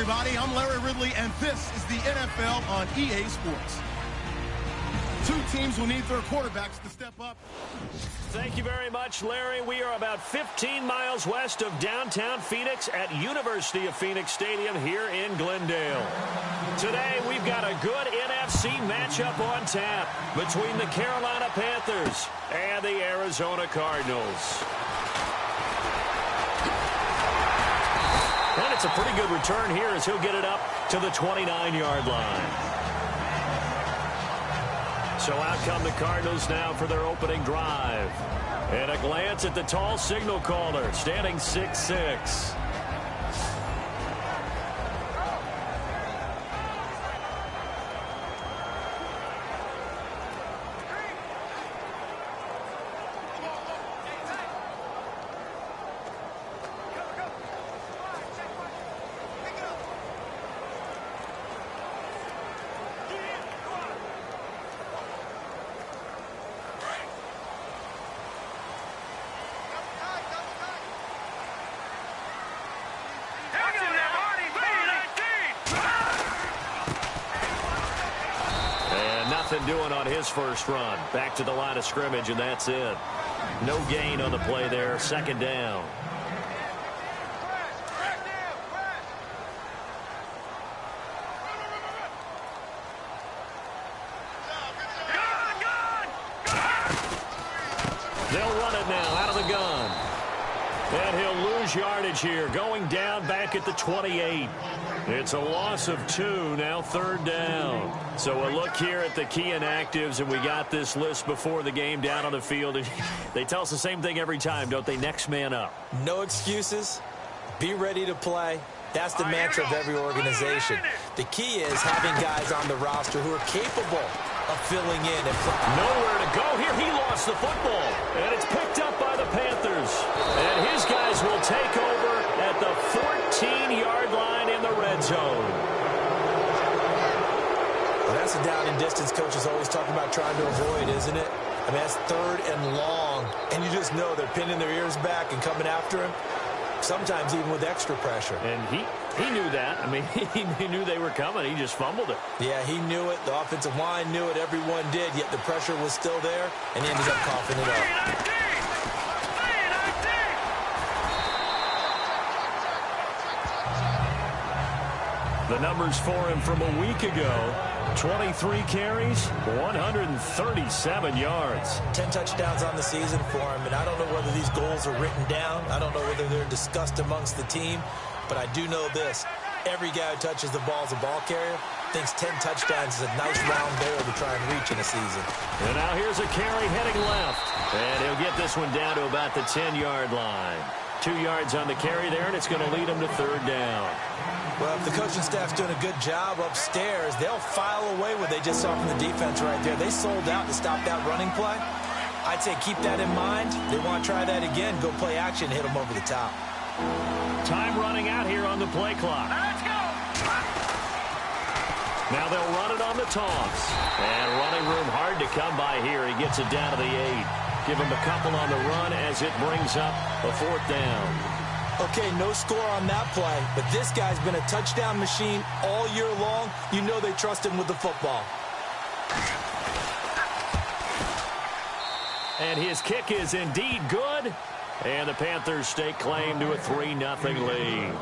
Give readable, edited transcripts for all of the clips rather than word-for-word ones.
everybody. I'm Larry Ridley, and this is the NFL on EA Sports. Two teams will need their quarterbacks to step up. Thank you very much, Larry. We are about 15 miles west of downtown Phoenix at University of Phoenix Stadium here in Glendale. Today, we've got a good NFC matchup on tap between the Carolina Panthers and the Arizona Cardinals. And it's a pretty good return here as he'll get it up to the 29-yard line. So out come the Cardinals now for their opening drive. And a glance at the tall signal caller, standing 6'6". Doing on his first run. Back to the line of scrimmage, and that's it. No gain on the play there. Second down. They'll run it now out of the gun. And he'll lose yardage here, going down back at the 28. It's a loss of 2, now third down. So a look here at the key inactives, and we got this list before the game down on the field. And they tell us the same thing every time, don't they? Next man up. No excuses. Be ready to play. That's the mantra of every organization. The key is having guys on the roster who are capable of filling in and playing. Nowhere to go here. He lost the football, and it's picked up by the Panthers. And his guys will take over at the 14-yard line in the red zone. Well, that's a down and distance coach is always talking about trying to avoid, isn't it? I mean, that's third and long, and you just know they're pinning their ears back and coming after him, sometimes even with extra pressure. And he knew that. I mean, he knew they were coming. He just fumbled it. Yeah, he knew it. The offensive line knew it. Everyone did, yet the pressure was still there, and he ended up coughing it up. The numbers for him from a week ago: 23 carries, 137 yards. 10 touchdowns on the season for him, and I don't know whether these goals are written down. I don't know whether they're discussed amongst the team, but I do know this. Every guy who touches the ball as a ball carrier thinks 10 touchdowns is a nice round goal to try and reach in a season. And now here's a carry heading left, and he'll get this one down to about the 10-yard line. 2 yards on the carry there, and it's going to lead him to third down. Well, if the coaching staff's doing a good job upstairs, they'll file away what they just saw from the defense right there. They sold out to stop that running play. I'd say keep that in mind. They want to try that again, go play action, hit them over the top. Time running out here on the play clock. Let's go! Now they'll run it on the toss. And running room hard to come by here. He gets it down to the 8. Give him a couple on the run as it brings up a fourth down. Okay, no score on that play, but this guy's been a touchdown machine all year long. You know they trust him with the football. And his kick is indeed good. And the Panthers stake claim to a 3-0 lead.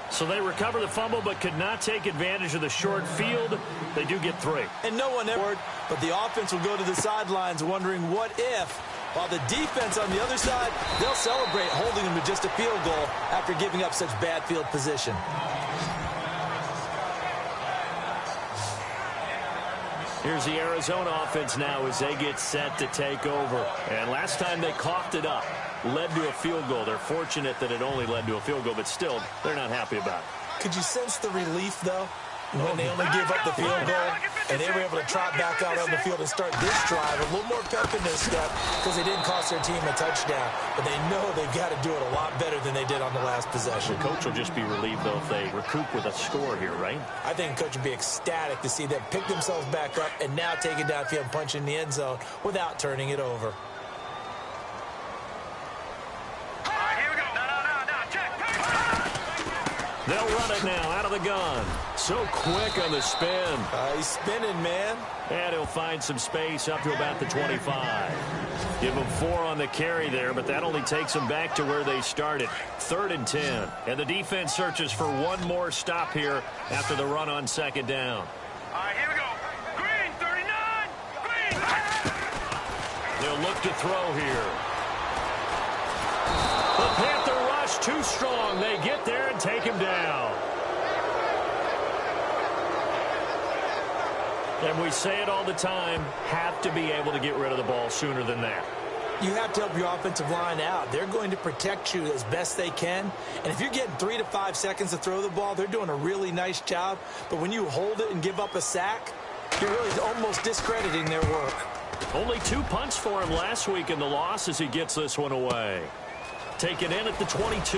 So they recover the fumble but could not take advantage of the short field. They do get 3. And no one ever, but the offense will go to the sidelines wondering what if. While the defense on the other side, they'll celebrate holding them to just a field goal after giving up such bad field position. Here's the Arizona offense now as they get set to take over. And last time they coughed it up, led to a field goal. They're fortunate that it only led to a field goal, but still, they're not happy about it. Could you sense the relief, though? When they only gave up the field goal, and they were able to trot back out on the field and start this drive. A little more pep in their step because they didn't cost their team a touchdown. But they know they've got to do it a lot better than they did on the last possession. The coach will just be relieved, though, if they recoup with a score here, right? I think the coach would be ecstatic to see them pick themselves back up and now take it downfield and punch in the end zone without turning it over. They'll run it now out of the gun. So quick on the spin. He's spinning, man. And he'll find some space up to about the 25. Give him 4 on the carry there, but that only takes them back to where they started. 3rd and 10. And the defense searches for one more stop here after the run on 2nd down. All right, here we go. Green, 39. Green. They'll look to throw here. The Panther rush too strong. They get there and take him down. And we say it all the time, have to be able to get rid of the ball sooner than that. You have to help your offensive line out. They're going to protect you as best they can. And if you're getting 3 to 5 seconds to throw the ball, they're doing a really nice job. But when you hold it and give up a sack, you're really almost discrediting their work. Only 2 punts for him last week in the loss as he gets this one away. Taken in at the 22.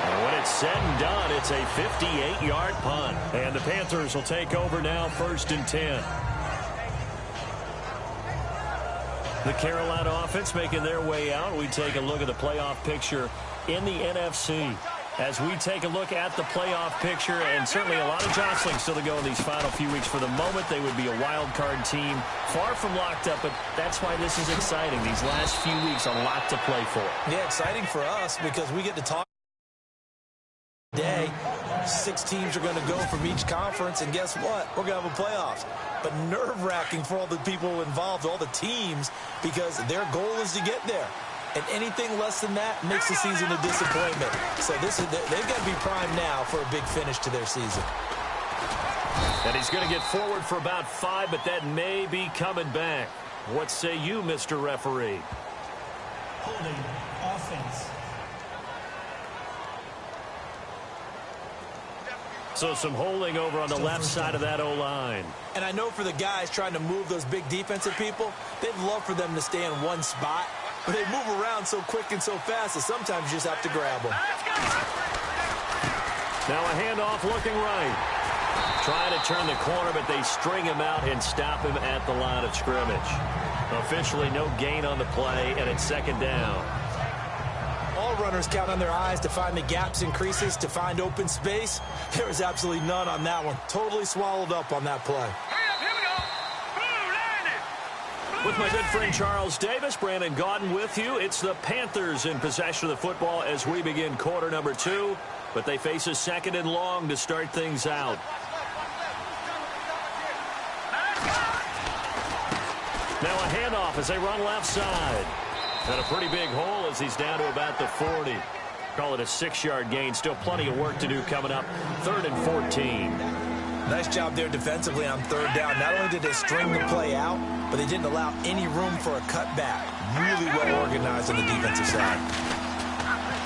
And when it's said and done, it's a 58-yard punt. And the Panthers will take over now, 1st and 10. The Carolina offense making their way out. We take a look at the playoff picture in the NFC. As we take a look at the playoff picture, and certainly a lot of jostling still to go in these final few weeks. For the moment, they would be a wild card team, far from locked up, but that's why this is exciting. These last few weeks, a lot to play for. Yeah, exciting for us because we get to talk today. 6 teams are going to go from each conference, and guess what? We're going to have a playoffs. But nerve-wracking for all the people involved, all the teams, because their goal is to get there. And anything less than that makes the season a disappointment. So they've got to be primed now for a big finish to their season. And he's going to get forward for about 5, but that may be coming back. What say you, Mr. Referee? Holding offense. So some holding over on the left side of that O-line. And I know for the guys trying to move those big defensive people, they'd love for them to stay in one spot. But they move around so quick and so fast that sometimes you just have to grab them. Now a handoff looking right. Trying to turn the corner, but they string him out and stop him at the line of scrimmage. Officially no gain on the play, and it's 2nd down. All runners count on their eyes to find the gaps and creases, to find open space. There was absolutely none on that one. Totally swallowed up on that play. With my good friend Charles Davis, Brandon Gaudin with you. It's the Panthers in possession of the football as we begin quarter number 2. But they face a 2nd and long to start things out. Now a handoff as they run left side. And a pretty big hole as he's down to about the 40. Call it a 6-yard gain. Still plenty of work to do coming up. 3rd and 14. Nice job there defensively on 3rd down. Not only did they string the play out, but they didn't allow any room for a cutback. Really well organized on the defensive side.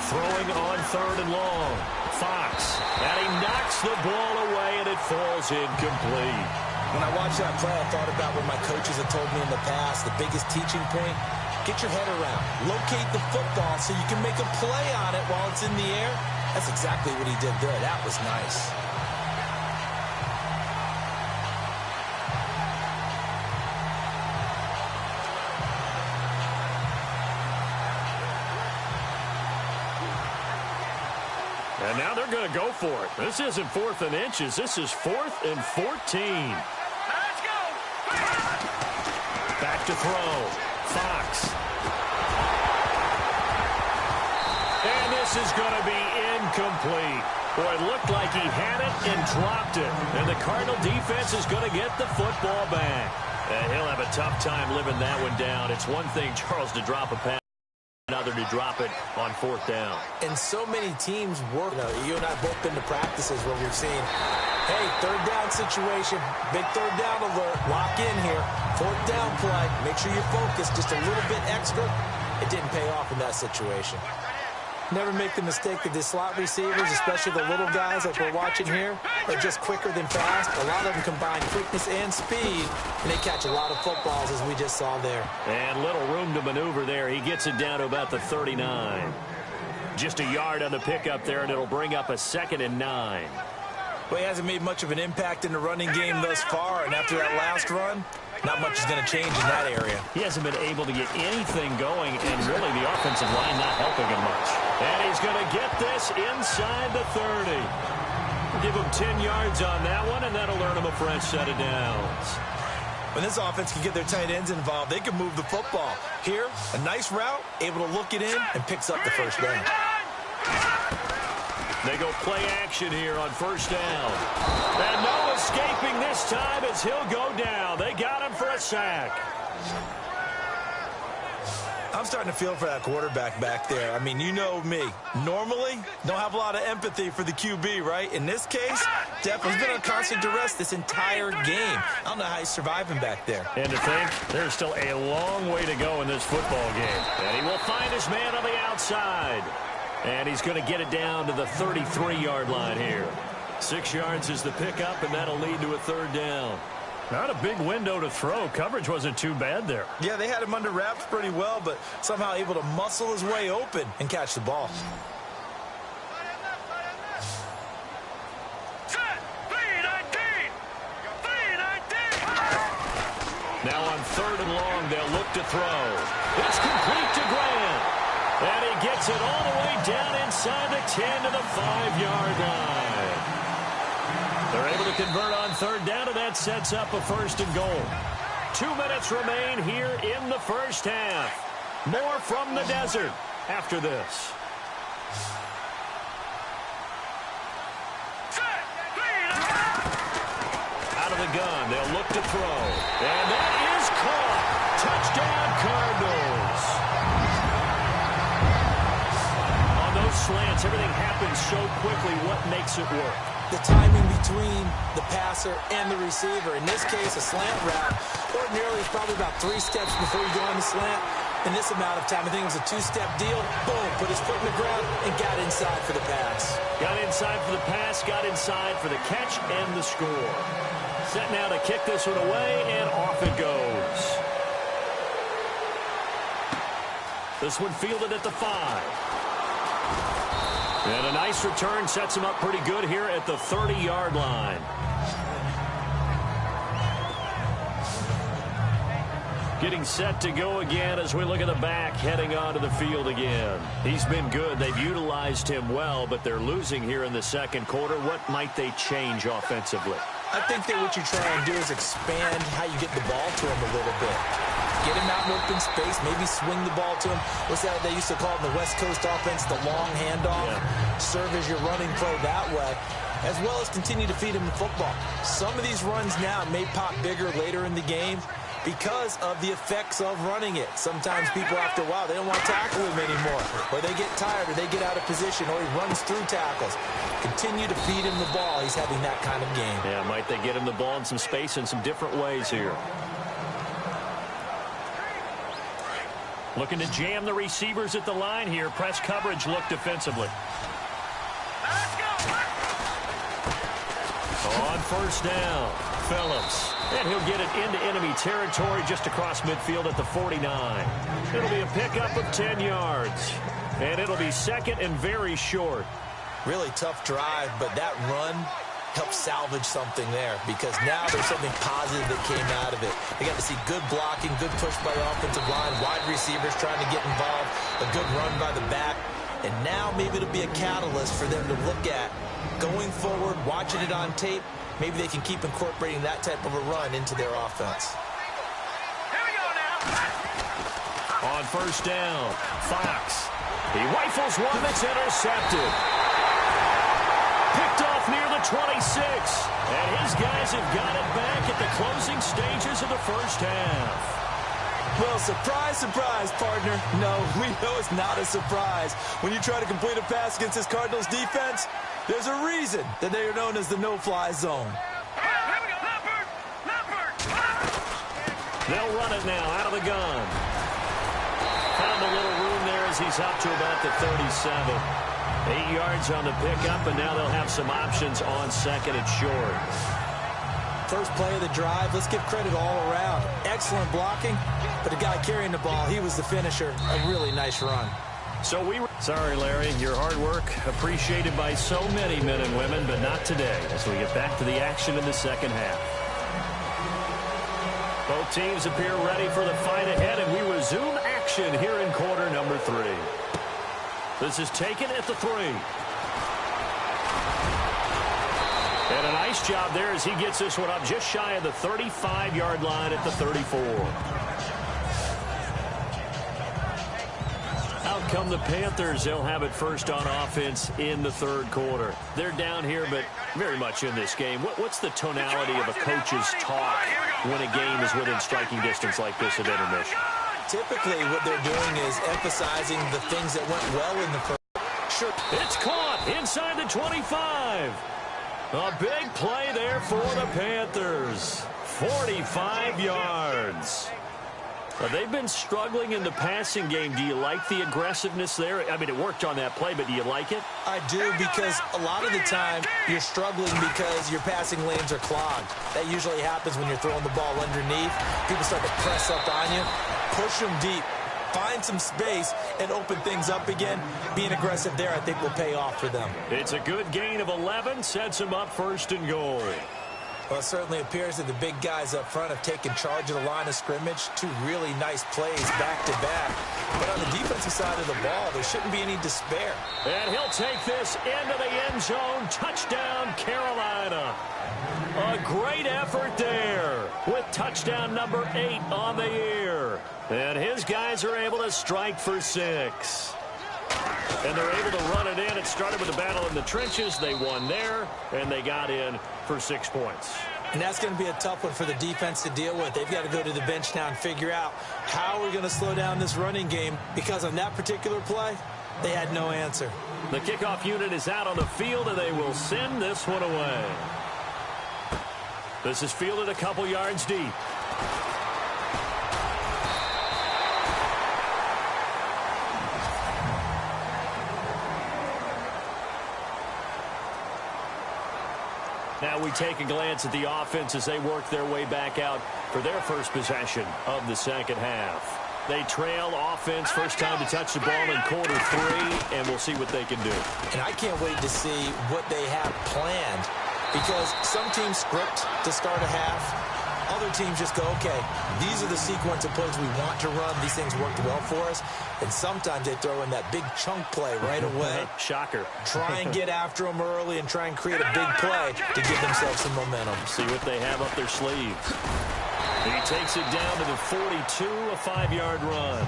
Throwing on 3rd and long. Fox. And he knocks the ball away, and it falls incomplete. When I watched that play, I thought about what my coaches had told me in the past. The biggest teaching point, get your head around. Locate the football so you can make a play on it while it's in the air. That's exactly what he did there. That was nice. And now they're going to go for it. This isn't 4th and inches. This is 4th and 14. Let's go. Back to throw. Fox. And this is going to be incomplete. Boy, it looked like he had it and dropped it. And the Cardinal defense is going to get the football back. And he'll have a tough time living that one down. It's one thing, Charles, to drop a pass. Another to drop it on 4th down. And so many teams work. You and I both been to practices where we've seen, hey, 3rd down situation, big 3rd down alert, lock in here, 4th down play, make sure you're focused just a little bit extra. It didn't pay off in that situation. Never make the mistake that the slot receivers, especially the little guys like we're watching here, are just quicker than fast. A lot of them combine quickness and speed, and they catch a lot of footballs, as we just saw there. And little room to maneuver there. He gets it down to about the 39. Just a yard on the pickup there, and it'll bring up a 2nd and 9. Well, he hasn't made much of an impact in the running game thus far, and after that last run, Not much is going to change in that area. He hasn't been able to get anything going, and really the offensive line not helping him much. And he's going to get this inside the 30. Give him 10 yards on that one, and that'll earn him a fresh set of downs. When this offense can get their tight ends involved, they can move the football. Here, a nice route, able to look it in, and picks up the first down. They go play action here on first down. And no escaping this time as he'll go down. They got him for a sack. I'm starting to feel for that quarterback back there. I mean, you know me. Normally, don't have a lot of empathy for the QB, right? In this case, Def has been on constant duress this entire game. I don't know how he's surviving back there. And to think, there's still a long way to go in this football game. And he will find his man on the outside. And he's going to get it down to the 33-yard line here. 6 yards is the pickup, and that'll lead to a third down. Not a big window to throw. Coverage wasn't too bad there. Yeah, they had him under wraps pretty well, but somehow able to muscle his way open and catch the ball. Now on third and long, they'll look to throw. It's complete to Grant. And he gets it all the way down inside the 10 to the 5-yard line. They're able to convert on third down, and that sets up a first and goal. 2 minutes remain here in the first half. More from the desert after this. Out of the gun, they'll look to throw. And that is caught. Touchdown, Cardinals. On those slants, everything happens so quickly. What makes it work? The timing between the passer and the receiver. In this case, a slant route. Ordinarily, it's probably about 3 steps before you go on the slant. In this amount of time, I think it was a 2-step deal. Boom, put his foot in the ground and got inside for the pass. Got inside for the pass, got inside for the catch and the score. Set now to kick this one away, and off it goes. This one fielded at the 5. And a nice return sets him up pretty good here at the 30-yard line. Getting set to go again as we look at the back heading onto the field again. He's been good. They've utilized him well, but they're losing here in the second quarter. What might they change offensively? I think that what you try and do is expand how you get the ball to him a little bit. Get him out in open space, maybe swing the ball to him. What's that they used to call it in the West Coast offense, the long handoff? Yeah. Serve as your running play that way, as well as continue to feed him the football. Some of these runs now may pop bigger later in the game because of the effects of running it. Sometimes people, after a while, they don't want to tackle him anymore, or they get tired, or they get out of position, or he runs through tackles. Continue to feed him the ball. He's having that kind of game. Yeah, might they get him the ball in some space in some different ways here. Looking to jam the receivers at the line here. Press coverage look defensively. On first down, Phillips. And he'll get it into enemy territory just across midfield at the 49. It'll be a pickup of 10 yards. And it'll be second and very short. Really tough drive, but that run helped salvage something there, because now there's something positive that came out of it. They got to see good blocking, good push by the offensive line, wide receivers trying to get involved, a good run by the back, and now maybe it'll be a catalyst for them to look at going forward, watching it on tape. Maybe they can keep incorporating that type of a run into their offense. Here we go now. On first down, Fox. He rifles one that's intercepted. Picked off near the 26. And his guys have got it back at the closing stages of the first half. Well, surprise, surprise, partner. No, we know it's not a surprise. When you try to complete a pass against this Cardinals defense, there's a reason that they are known as the no-fly zone. Here we go. Leopard. They'll run it now out of the gun. Found a little room there as he's up to about the 37. 8 yards on the pickup, and now they'll have some options on second and short. First play of the drive, let's give credit all around. Excellent blocking, but the guy carrying the ball, he was the finisher. A really nice run. Sorry, Larry, your hard work appreciated by so many men and women, but not today as we get back to the action in the second half. Folks, Both teams appear ready for the fight ahead, and we resume action here in quarter number 3. This is taken at the 3. And a nice job there as he gets this one up just shy of the 35-yard line at the 34. Out come the Panthers. They'll have it first on offense in the third quarter. They're down here, but very much in this game. What's the tonality of a coach's talk when a game is within striking distance like this at intermission? Typically, what they're doing is emphasizing the things that went well in the first. Sure. It's caught inside the 25. A big play there for the Panthers. 45 yards. They've been struggling in the passing game. Do you like the aggressiveness there? I mean, it worked on that play, but do you like it? I do, because a lot of the time you're struggling because your passing lanes are clogged. That usually happens when you're throwing the ball underneath. People start to press up on you. Push them deep. Find some space and open things up again. Being aggressive there, I think, will pay off for them. It's a good gain of 11. Sets them up first and goal. Well, it certainly appears that the big guys up front have taken charge of the line of scrimmage. 2 really nice plays back-to-back. But on the defensive side of the ball, there shouldn't be any despair. And he'll take this into the end zone. Touchdown, Carolina. A great effort there with touchdown number 8 on the year. And his guys are able to strike for 6. And they're able to run it in. It started with a battle in the trenches. They won there, and they got in for 6 points. And that's going to be a tough one for the defense to deal with. They've got to go to the bench now and figure out how we're going to slow down this running game, because on that particular play, they had no answer. The kickoff unit is out on the field, and they will send this one away. This is fielded a couple yards deep. Now we take a glance at the offense as they work their way back out for their first possession of the second half. They trail offense, first time to touch the ball in quarter 3, and we'll see what they can do. And I can't wait to see what they have planned, because some teams script to start a half. Other teams just go, okay, these are the sequence of plays we want to run. These things worked well for us. And sometimes they throw in that big chunk play right away. Shocker. Try and get after them early and try and create a big play to give themselves some momentum. See what they have up their sleeves. He takes it down to the 42, a 5-yard run.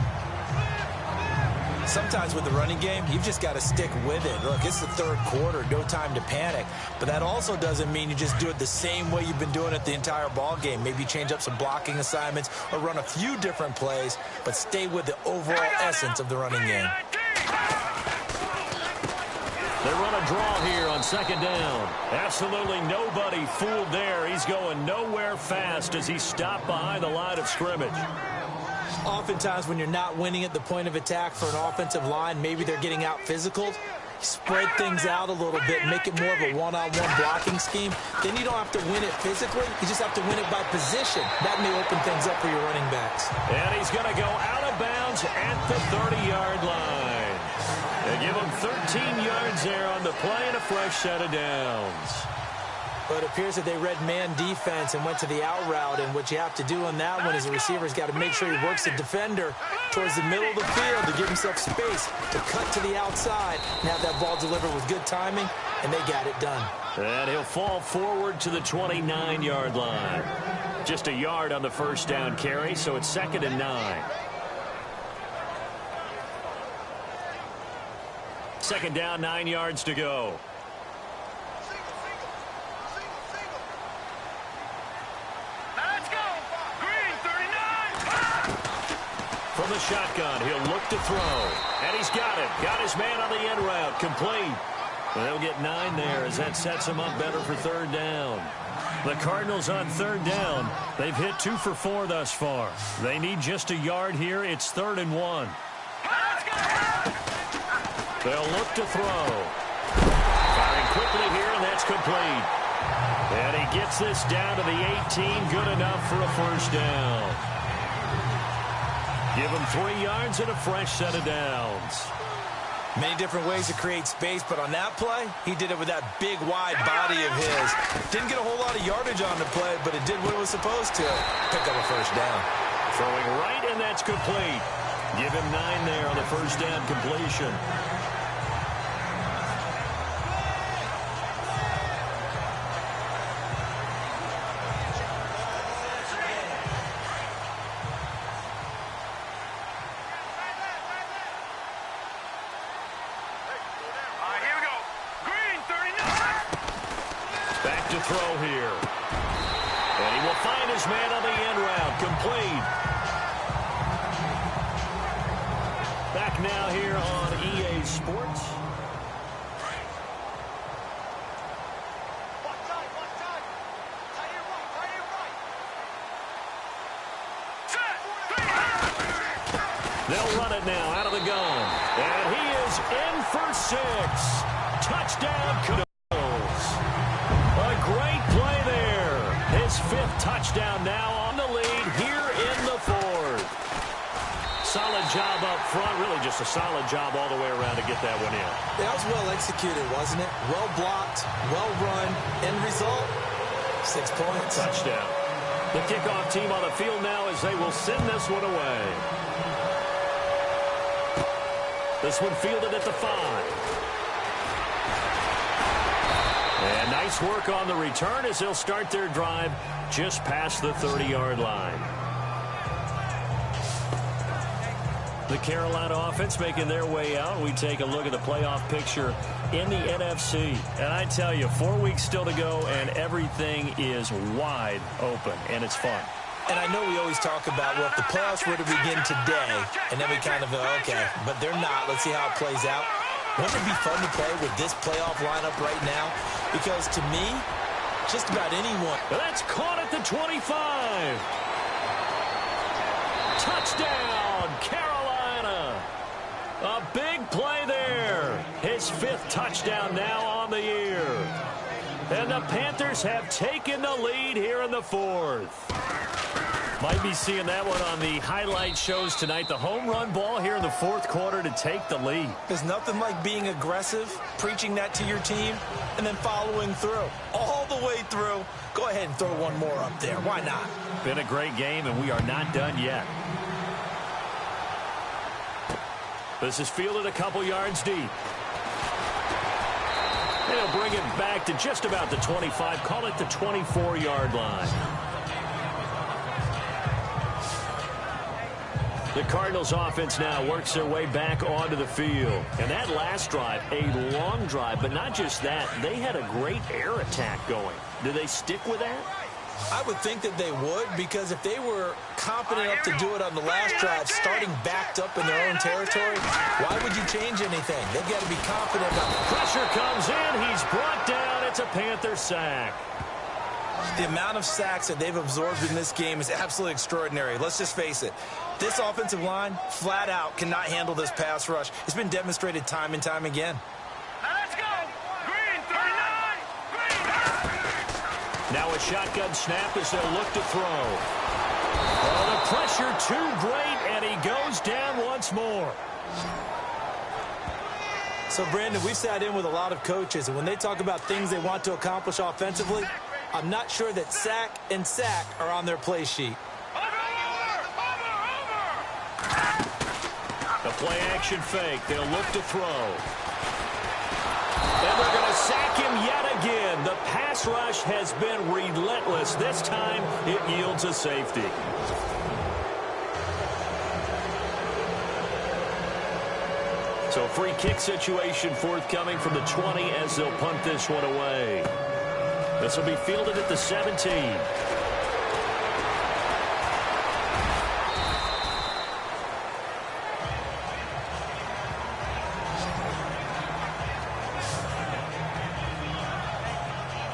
Sometimes with the running game, you've just got to stick with it. Look, it's the third quarter, no time to panic. But that also doesn't mean you just do it the same way you've been doing it the entire ball game. Maybe change up some blocking assignments or run a few different plays, but stay with the overall essence of the running game. They run a draw here on second down. Absolutely nobody fooled there. He's going nowhere fast as he stopped behind the line of scrimmage. Oftentimes when you're not winning at the point of attack for an offensive line, maybe they're getting out physical. Spread things out a little bit, make it more of a one-on-one blocking scheme. Then you don't have to win it physically. You just have to win it by position. That may open things up for your running backs. And he's going to go out of bounds at the 30-yard line. They give him 13 yards there on the play and a fresh set of downs. But it appears that they read man defense and went to the out route. And what you have to do on that one is the receiver's got to make sure he works the defender towards the middle of the field to give himself space to cut to the outside and have that ball delivered with good timing, and they got it done. And he'll fall forward to the 29-yard line. Just a yard on the first down carry, so it's 2nd and 9. Second down, 9 yards to go. From the shotgun, he'll look to throw. And he's got it. Got his man on the end route. Complete. And they'll get 9 there as that sets him up better for third down. The Cardinals on third down. They've hit 2 for 4 thus far. They need just a yard here. It's 3rd and 1. They'll look to throw. Firing quickly here, and that's complete. And he gets this down to the 18. Good enough for a first down. Give him 3 yards and a fresh set of downs. Many different ways to create space, but on that play, he did it with that big, wide body of his. Didn't get a whole lot of yardage on the play, but it did what it was supposed to. Pick up a first down. Throwing right, and that's complete. Give him 9 there on the first down completion. To throw here. And he will find his man on the end route. Complete. Back now here on EA Sports. They'll run it now out of the gun. And he is in for 6. Touchdown. Great play there. His 5th touchdown now on the lead here in the 4th. Solid job up front. Really just a solid job all the way around to get that one in. That was well executed, wasn't it? Well blocked, well run. End result, 6 points. Touchdown. The kickoff team on the field now as they will send this one away. This one fielded at the 5. And nice work on the return as they'll start their drive just past the 30-yard line. The Carolina offense making their way out. We take a look at the playoff picture in the NFC. And I tell you, 4 weeks still to go, and everything is wide open, and it's fun. And I know we always talk about, well, if the playoffs were to begin today, and then we kind of go, okay, but they're not. Let's see how it plays out. Wouldn't it be fun to play with this playoff lineup right now? Because to me, just about anyone. That's caught at the 25. Touchdown, Carolina. A big play there. His 5th touchdown now on the year. And the Panthers have taken the lead here in the 4th. Might be seeing that one on the highlight shows tonight. The home run ball here in the 4th quarter to take the lead. There's nothing like being aggressive, preaching that to your team, and then following through. All the way through. Go ahead and throw one more up there. Why not? Been a great game, and we are not done yet. This is fielded a couple yards deep. They'll bring it back to just about the 25. Call it the 24-yard line. The Cardinals offense now works their way back onto the field. And that last drive, a long drive, but not just that. They had a great air attack going. Do they stick with that? I would think that they would, because if they were confident enough to do it on the last drive, starting backed up in their own territory, why would you change anything? They've got to be confident about it. Pressure comes in. He's brought down. It's a Panther sack. The amount of sacks that they've absorbed in this game is absolutely extraordinary. Let's just face it. This offensive line, flat out, cannot handle this pass rush. It's been demonstrated time and time again. Now let's go. Green, 39. Green. Now a shotgun snap as they'll look to throw. Oh, the pressure too great, and he goes down once more. So, Brandon, we've sat in with a lot of coaches, and when they talk about things they want to accomplish offensively, I'm not sure that sack and sack are on their play sheet. The play-action fake. They'll look to throw. And they're going to sack him yet again. The pass rush has been relentless. This time, it yields a safety. So free kick situation forthcoming from the 20 as they'll punt this one away. This will be fielded at the 17.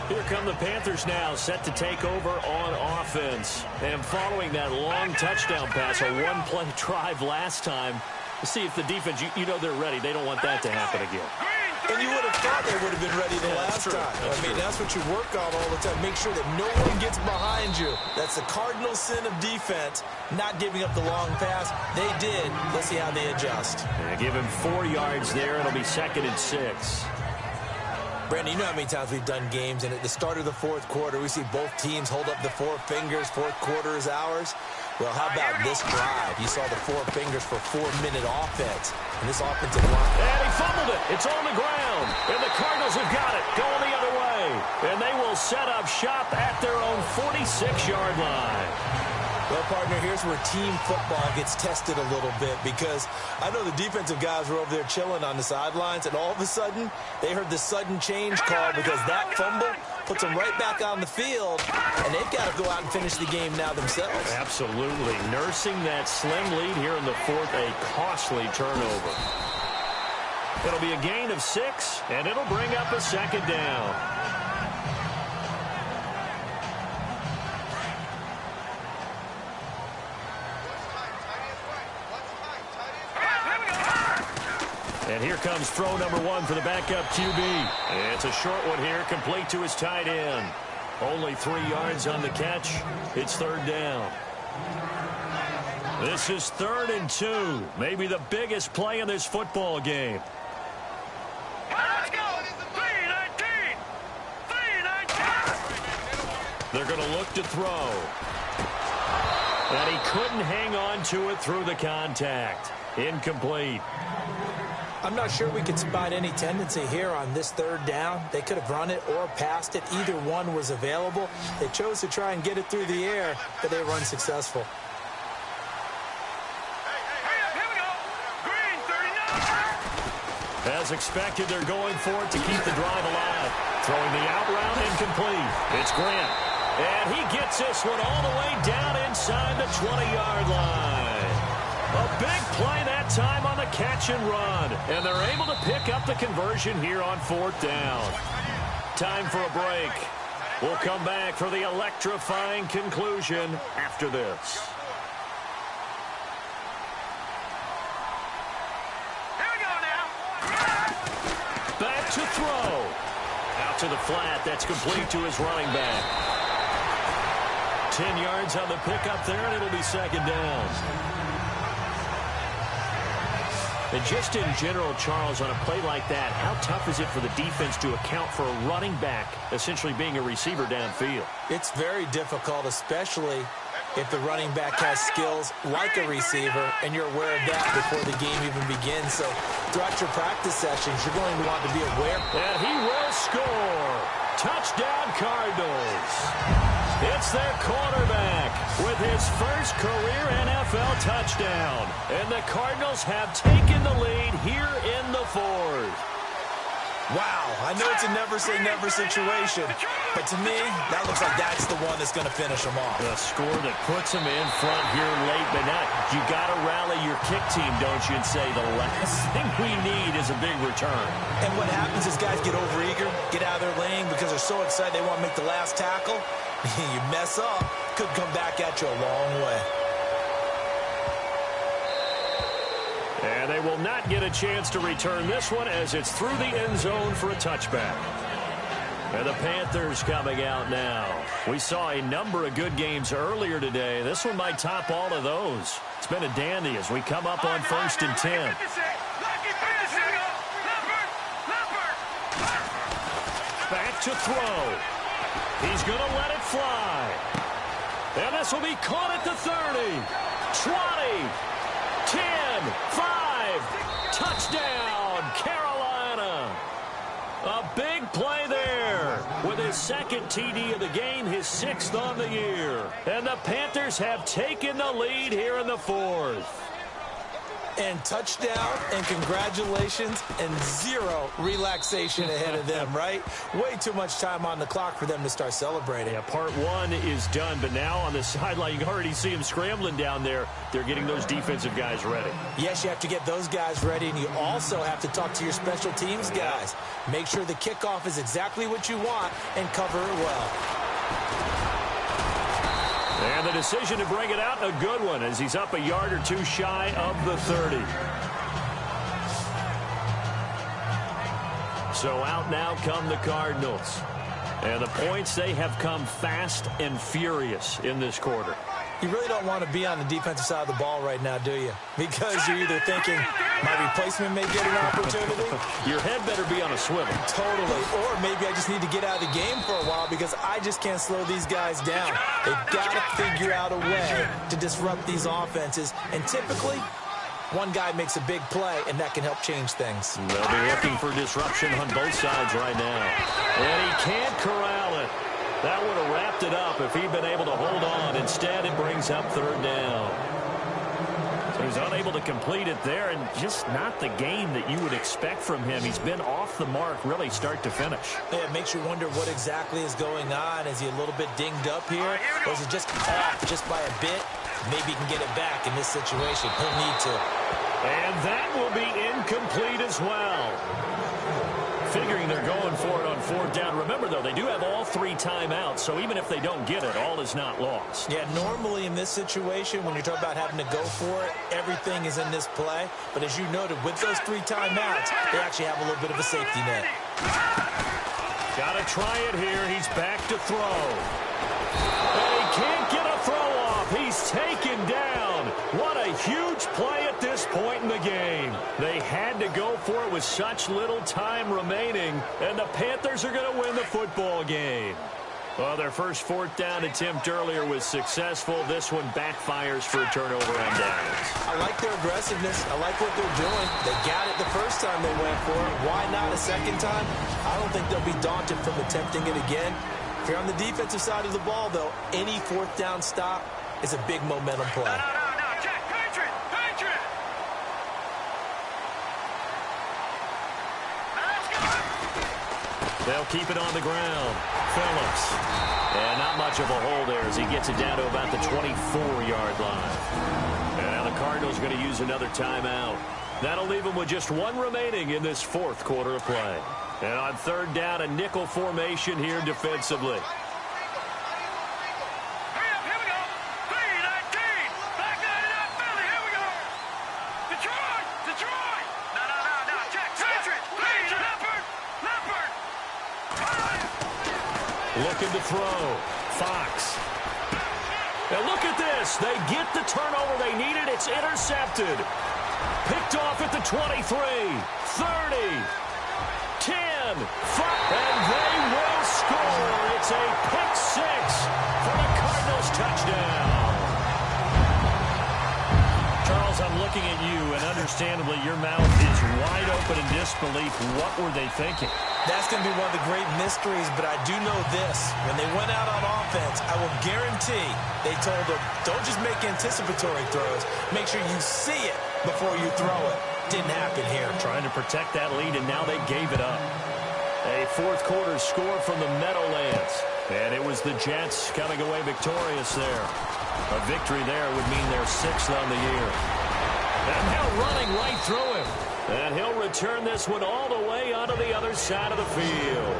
Here come the Panthers now, set to take over on offense. And following that long touchdown pass, a one-play drive last time, let's see if the defense, you know they're ready. They don't want that to happen again. Green, And you would have thought they would have been ready the last time. I mean, that's what you work on all the time. Make sure that no one gets behind you. That's the cardinal sin of defense, not giving up the long pass. They did. Let's see how they adjust. Give him 4 yards there. It'll be 2nd and 6. Brandon, you know how many times we've done games, and at the start of the fourth quarter, we see both teams hold up the 4 fingers. Fourth quarter is ours. Well, how about this drive? You saw the 4 fingers for 4-minute offense. And this offensive line. And he fumbled it. It's on the ground. And the Cardinals have got it. Going the other way. And they will set up shop at their own 46-yard line. Well, partner, here's where team football gets tested a little bit, because I know the defensive guys were over there chilling on the sidelines, and all of a sudden, they heard the sudden change call because that fumble puts them right back on the field, and they've got to go out and finish the game now themselves. Absolutely. Nursing that slim lead here in the fourth, a costly turnover. It'll be a gain of 6, and it'll bring up a 2nd down. And here comes throw number 1 for the backup QB. It's a short one here, complete to his tight end. Only 3 yards on the catch. It's 3rd down. This is 3rd and 2. Maybe the biggest play in this football game. Let's go! 3-19! 3-19! They're going to look to throw. And he couldn't hang on to it through the contact. Incomplete. I'm not sure we could spot any tendency here on this 3rd down. They could have run it or passed it. Either one was available. They chose to try and get it through the air, but they were unsuccessful. Here we go! Green 39! As expected, they're going for it to keep the drive alive. Throwing the out route, incomplete. It's Grant. And he gets this one all the way down inside the 20-yard line. A big play that time on the catch and run. And they're able to pick up the conversion here on 4th down. Time for a break. We'll come back for the electrifying conclusion after this. Here we go now! Back to throw. Out to the flat. That's complete to his running back. 10 yards on the pickup there, and it'll be 2nd down. And just in general, Charles, on a play like that, how tough is it for the defense to account for a running back essentially being a receiver downfield? It's very difficult, especially if the running back has skills like a receiver, and you're aware of that before the game even begins. So throughout your practice sessions, you're going to want to be aware. And he will score. Touchdown, Cardinals. It's their quarterback with his first career NFL touchdown. And the Cardinals have taken the lead here in the 4th. Wow, I know it's a never-say-never situation, but to me, that looks like that's the one that's going to finish them off. A score that puts them in front here late, but now you got to rally your kick team, don't you, and say the last thing we need is a big return. And what happens is guys get overeager, get out of their lane because they're so excited they want to make the last tackle. You mess up, could come back at you a long way. And they will not get a chance to return this one as it's through the end zone for a touchback. And the Panthers coming out now. We saw a number of good games earlier today. This one might top all of those. It's been a dandy as we come up on 1st and 10. Back to throw. He's going to let it fly. And this will be caught at the 30, 20, 10, 5, touchdown, Carolina. A big play there with his 2nd TD of the game, his 6th on the year. And the Panthers have taken the lead here in the 4th. And touchdown, and congratulations, and 0 relaxation ahead of them, right? Way too much time on the clock for them to start celebrating. Yeah, part 1 is done, but now on the sideline, you can already see them scrambling down there. They're getting those defensive guys ready. Yes, you have to get those guys ready, and you also have to talk to your special teams guys. Make sure the kickoff is exactly what you want and cover it well. And the decision to bring it out, a good one, as he's up a yard or 2 shy of the 30. So out now come the Cardinals. And the points, they have come fast and furious in this quarter. You really don't want to be on the defensive side of the ball right now, do you? Because you're either thinking, my replacement may get an opportunity. Your head better be on a swivel. Totally. Or maybe I just need to get out of the game for a while because I just can't slow these guys down. They've got to figure out a way to disrupt these offenses. And typically, one guy makes a big play, and that can help change things. They'll be looking for disruption on both sides right now. And he can't corral it. That would have wrapped it up if he'd been able to hold on. Instead, it brings up third down. So he's unable to complete it there, and just not the game that you would expect from him. He's been off the mark, really, start to finish. Yeah, it makes you wonder what exactly is going on. Is he a little bit dinged up here, or is it just off just by a bit? Maybe he can get it back in this situation. He'll need to. And that will be incomplete as well. Figuring they're going for it on fourth down. Remember, though, they do have all 3 timeouts, so even if they don't get it, all is not lost. Yeah, normally in this situation, when you're talking about having to go for it, everything is in this play. But as you noted, with those 3 timeouts, they actually have a little bit of a safety net. Got to try it here. He's back to throw. And he can't get a throw off. He's taken down. What a huge play at this point in the game. They had to go for it with such little time remaining, and the Panthers are going to win the football game. Well, their first fourth down attempt earlier was successful. This one backfires for a turnover on downs. I like their aggressiveness. I like what they're doing. They got it the first time they went for it. Why not a second time? I don't think they'll be daunted from attempting it again. If you're on the defensive side of the ball, though, any fourth down stop is a big momentum play. No, check, Patriot. They'll keep it on the ground. Phillips. And not much of a hole there as he gets it down to about the 24-yard line. And now the Cardinals are going to use another timeout. That'll leave them with just 1 remaining in this fourth quarter of play. And on third down, a nickel formation here defensively. Looking to throw. Fox. And look at this. They get the turnover they needed. It's intercepted. Picked off at the 23, 30, 10, 5, and they will score. It's a pick 6 for the Cardinals touchdown. Charles, I'm looking at you, and understandably, your mouth is wide open in disbelief. What were they thinking? That's going to be one of the great mysteries, but I do know this. When they went out on offense, I will guarantee they told them, don't just make anticipatory throws. Make sure you see it before you throw it. Didn't happen here. Trying to protect that lead, and now they gave it up. A fourth quarter score from the Meadowlands. And it was the Jets coming away victorious there. A victory there would mean their 6th on the year. And now running right through him. And he'll return this one all the way onto the other side of the field.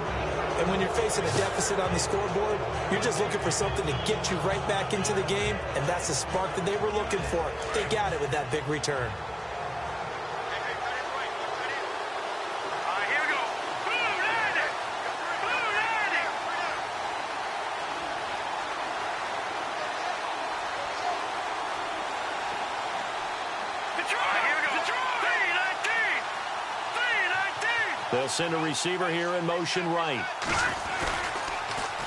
And when you're facing a deficit on the scoreboard, you're just looking for something to get you right back into the game, and that's the spark that they were looking for. They got it with that big return. They'll send a receiver here in motion right.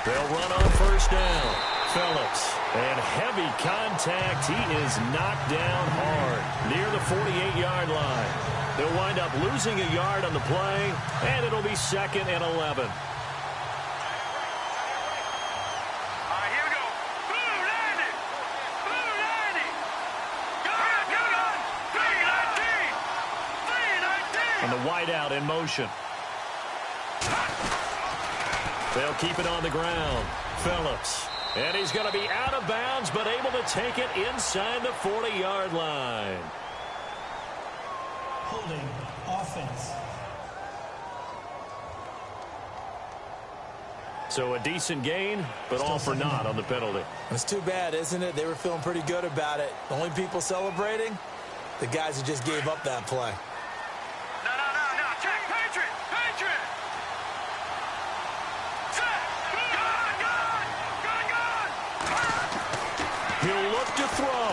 They'll run on first down. Phillips. And heavy contact. He is knocked down hard near the 48-yard line. They'll wind up losing a yard on the play, and it'll be 2nd and 11. And the wideout in motion. They'll keep it on the ground. Phillips. And he's going to be out of bounds, but able to take it inside the 40-yard line. Holding offense. So a decent gain, but all for naught on the penalty. It's too bad, isn't it? They were feeling pretty good about it. The only people celebrating, the guys who just gave up that play. No, check, Patriot. look to throw.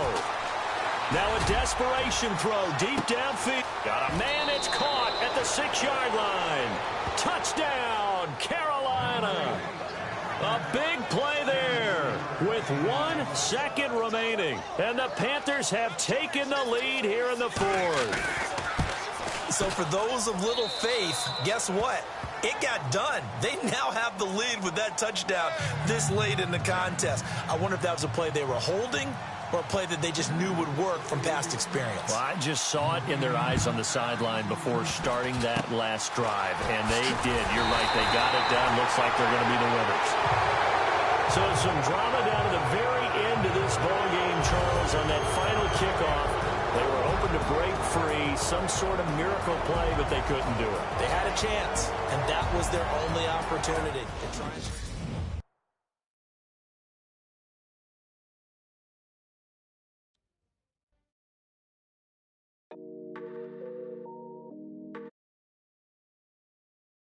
Now a desperation throw deep downfield. Got a man, it's caught at the 6-yard line. Touchdown, Carolina. A big play there with 1 second remaining. And the Panthers have taken the lead here in the 4th. So for those of little faith, guess what? It got done. They now have the lead with that touchdown this late in the contest. I wonder if that was a play they were holding or a play that they just knew would work from past experience. Well, I just saw it in their eyes on the sideline before starting that last drive, and they did. You're right. They got it done. Looks like they're going to be the winners. So some drama down at the very end of this ball game, Charles, on that final kickoff. They were hoping to break free, some sort of miracle play, but they couldn't do it. They had a chance, and that was their only opportunity to try.